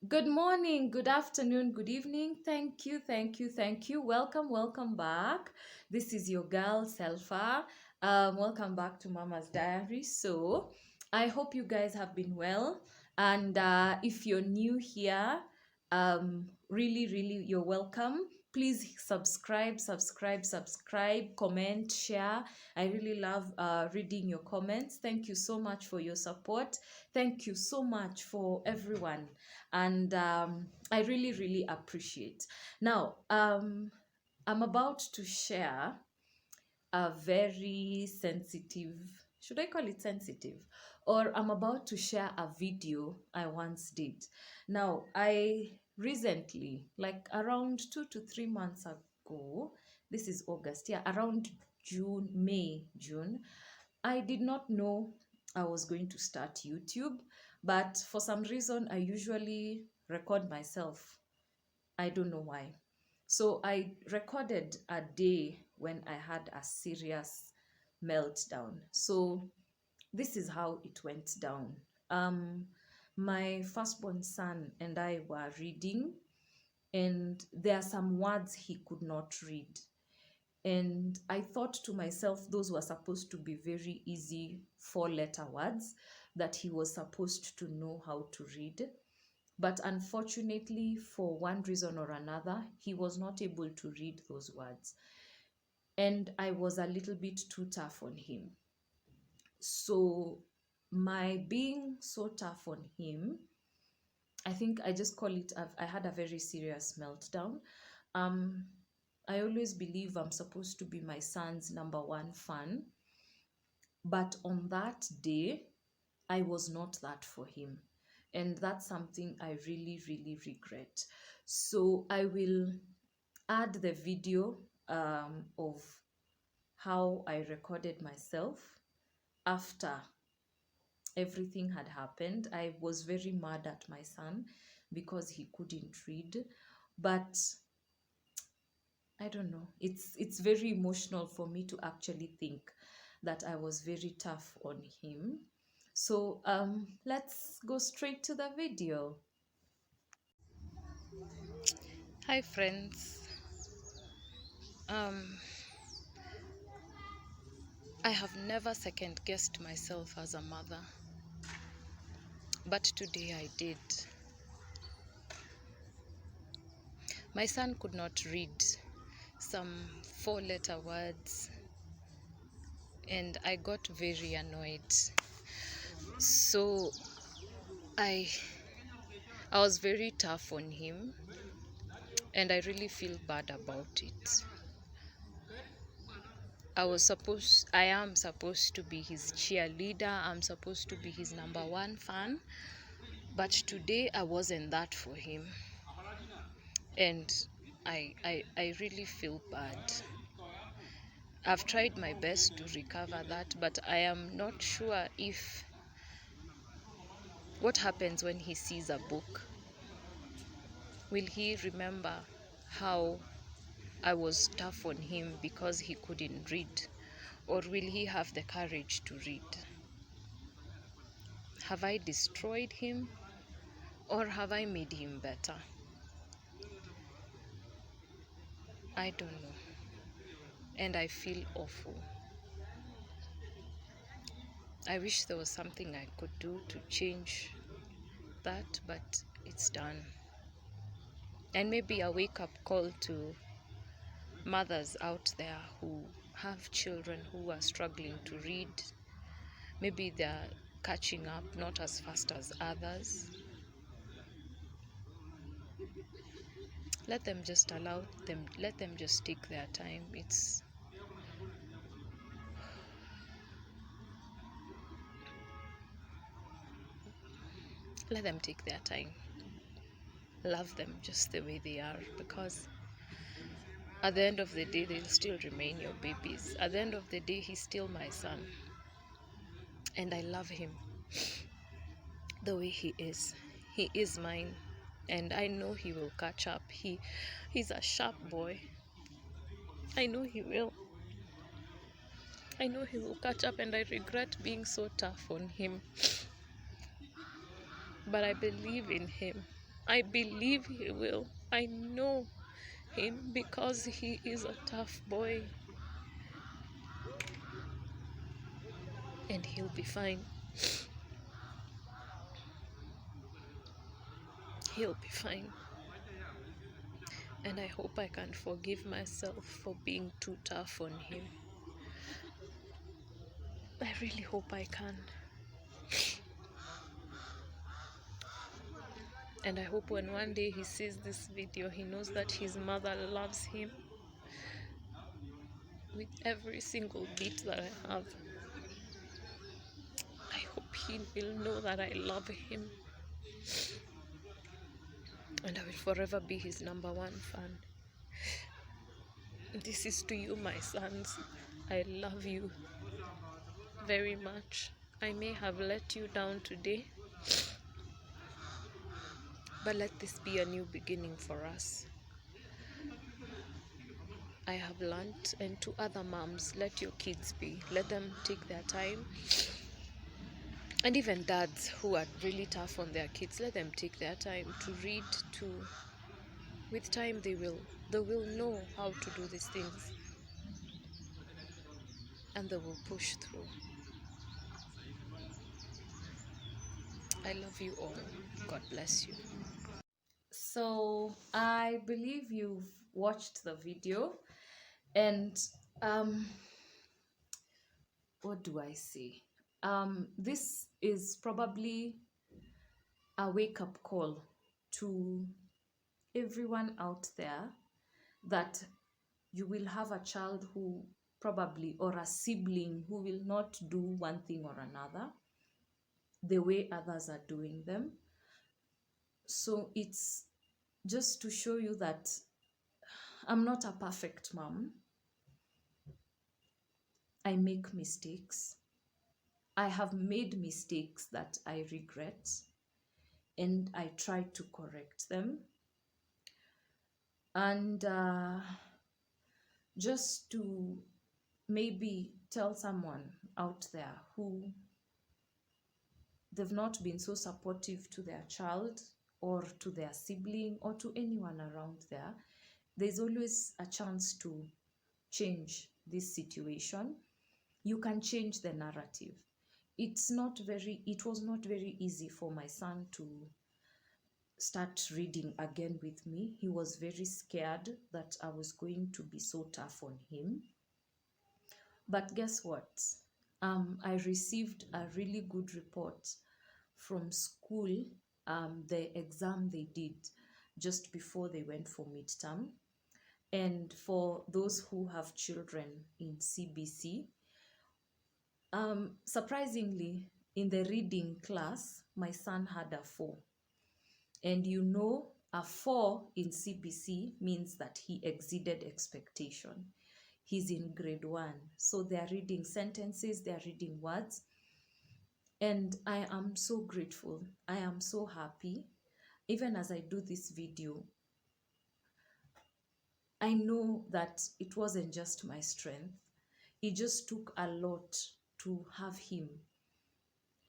Good morning, good afternoon, good evening. Thank you, thank you, thank you. Welcome back. This is your girl, Selfa. Welcome back to Mama's Diary. So, I hope you guys have been well. And if you're new here, really, you're welcome. Please subscribe, comment, share. I really love reading your comments. Thank you so much for your support. Thank you so much for everyone and I really appreciate. Now, I'm about to share a very sensitive, should I call it sensitive? Or I'm about to share a video I once did. Now, I recently, like around 2 to 3 months ago, this is August, yeah, around June, I did not know I was going to start YouTube, but for some reason, I usually record myself. I don't know why. So I recorded a day when I had a serious meltdown. So this is how it went down. Um, my firstborn son and I were reading, and there are some words he could not read. And I thought to myself, those were supposed to be very easy 4 letter words that he was supposed to know how to read. But unfortunately, for one reason or another, he was not able to read those words. And I was a little bit too tough on him. So, my being so tough on him, I think I just call it, I had a very serious meltdown. Um, I always believe I'm supposed to be my son's number one fan. But on that day, I was not that for him. And that's something I really regret. So I will add the video of how I recorded myself after everything had happened. I was very mad at my son because he couldn't read. But I don't know. It's very emotional for me to actually think that I was very tough on him. So let's go straight to the video. Hi friends. Um I have never second guessed myself as a mother, but today I did. My son could not read some 4 letter words and I got very annoyed. So I I was very tough on him and I really feel bad about it. I am supposed to be his cheerleader. I'm supposed to be his number one fan. But today I wasn't that for him. And I really feel bad. I've tried my best to recover that, but I am not sure if what happens when he sees a book. Will he remember how I was tough on him because he couldn't read? Or will he have the courage to read? Have I destroyed him? Or have I made him better? I don't know. And I feel awful. I wish there was something I could do to change that, but it's done. And maybe a wake-up call to mothers out there who have children who are struggling to read. Maybe they're catching up, not as fast as others. Let them just let them just take their time. Let them take their time. Love them just the way they are, because at the end of the day, they'll still remain your babies. At the end of the day, he's still my son. And I love him the way he is. He is mine. And I know he will catch up. He's a sharp boy. I know he will. I know he will catch up, and I regret being so tough on him. But I believe in him. I believe he will. I know him because he is a tough boy and he'll be fine. He'll be fine. And I hope I can forgive myself for being too tough on him. I really hope I can. And I hope when one day he sees this video, he knows that his mother loves him with every single bit that I have. I hope he will know that I love him and I will forever be his #1 fan. This is to you, my sons. I love you very much. I may have let you down today, but let this be a new beginning for us. I have learned, and to other moms, let your kids be. Let them take their time. And even dads who are really tough on their kids, let them take their time to read, to with time they will know how to do these things and they will push through. I love you all. God bless you. So I believe you've watched the video, and um, what do I say? This is probably a wake up call to everyone out there that you will have a child who probably, or a sibling who will not do one thing or another the way others are doing them. So it's just to show you that I'm not a perfect mom. I make mistakes. I have made mistakes that I regret, and I try to correct them. And just to maybe tell someone out there who they've not been so supportive to their child or to their sibling or to anyone around there, there's always a chance to change this situation. You can change the narrative. It was not very easy for my son to start reading again with me. He was very scared that I was going to be so tough on him. But guess what? I received a really good report from school, the exam they did just before they went for midterm. And for those who have children in CBC, surprisingly, in the reading class, my son had a 4. And you know, a 4 in CBC means that he exceeded expectation. He's in grade 1. So they are reading sentences, they are reading words. And I am so grateful. I am so happy. Even as I do this video, I know that it wasn't just my strength. It just took a lot to have him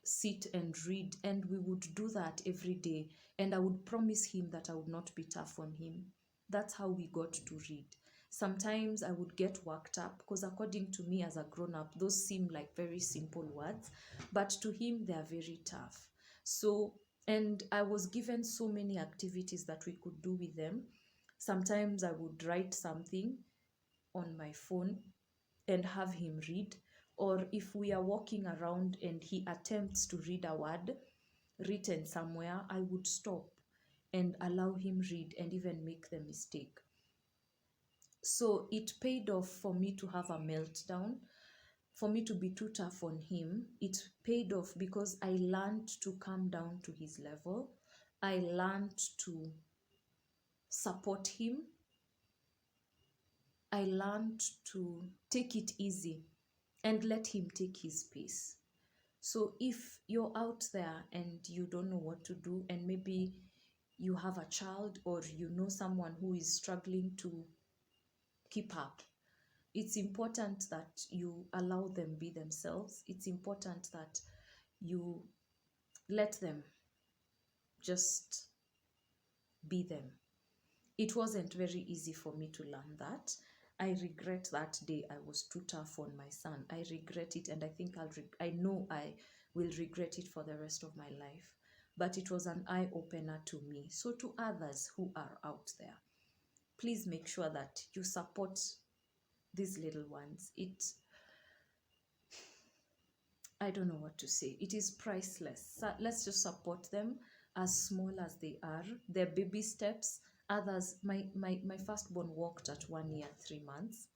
sit and read, and we would do that every day, and I would promise him that I would not be tough on him. That's how we got to read. Sometimes I would get worked up because according to me as a grown up, those seem like very simple words, but to him they are very tough. So, and I was given so many activities that we could do with them. Sometimes I would write something on my phone and have him read. Or if we are walking around and he attempts to read a word written somewhere, I would stop and allow him read and even make the mistake. So it paid off for me to have a meltdown, for me to be too tough on him. It paid off because I learned to come down to his level. I learned to support him. I learned to take it easy and let him take his pace. So if you're out there and you don't know what to do, and maybe you have a child or you know someone who is struggling to keep up, it's important that you allow them be themselves. It's important that you let them just be them. It wasn't very easy for me to learn that. I regret that day I was too tough on my son. I regret it, and I think I know I will regret it for the rest of my life. But it was an eye opener to me. So to others who are out there, please make sure that you support these little ones. I don't know what to say. It is priceless. So let's just support them, as small as they are. Their baby steps. Others, my firstborn walked at 1 year, 3 months,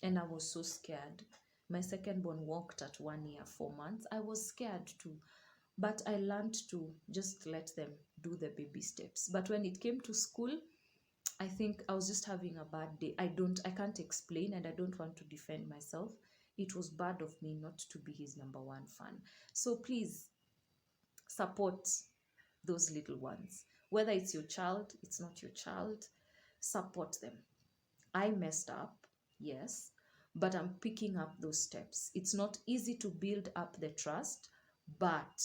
and I was so scared. My secondborn walked at 1 year, 4 months. I was scared too. But I learned to just let them do the baby steps. But when it came to school, I think I was just having a bad day. I can't explain, and I don't want to defend myself. It was bad of me not to be his number one fan. So please support those little ones. Whether it's your child, it's not your child, support them. I messed up, yes, but I'm picking up those steps. It's not easy to build up the trust, but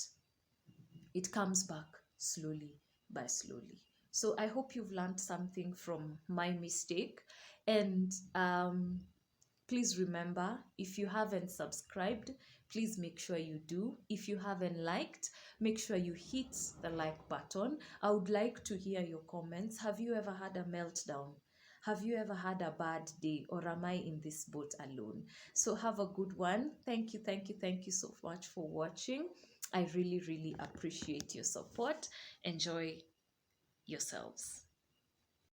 it comes back slowly by slowly. So I hope you've learned something from my mistake. And please remember, if you haven't subscribed, please make sure you do. If you haven't liked, make sure you hit the like button. I would like to hear your comments. Have you ever had a meltdown? Have you ever had a bad day, or am I in this boat alone? So have a good one. Thank you, thank you, thank you so much for watching. I really, really appreciate your support. Enjoy yourselves.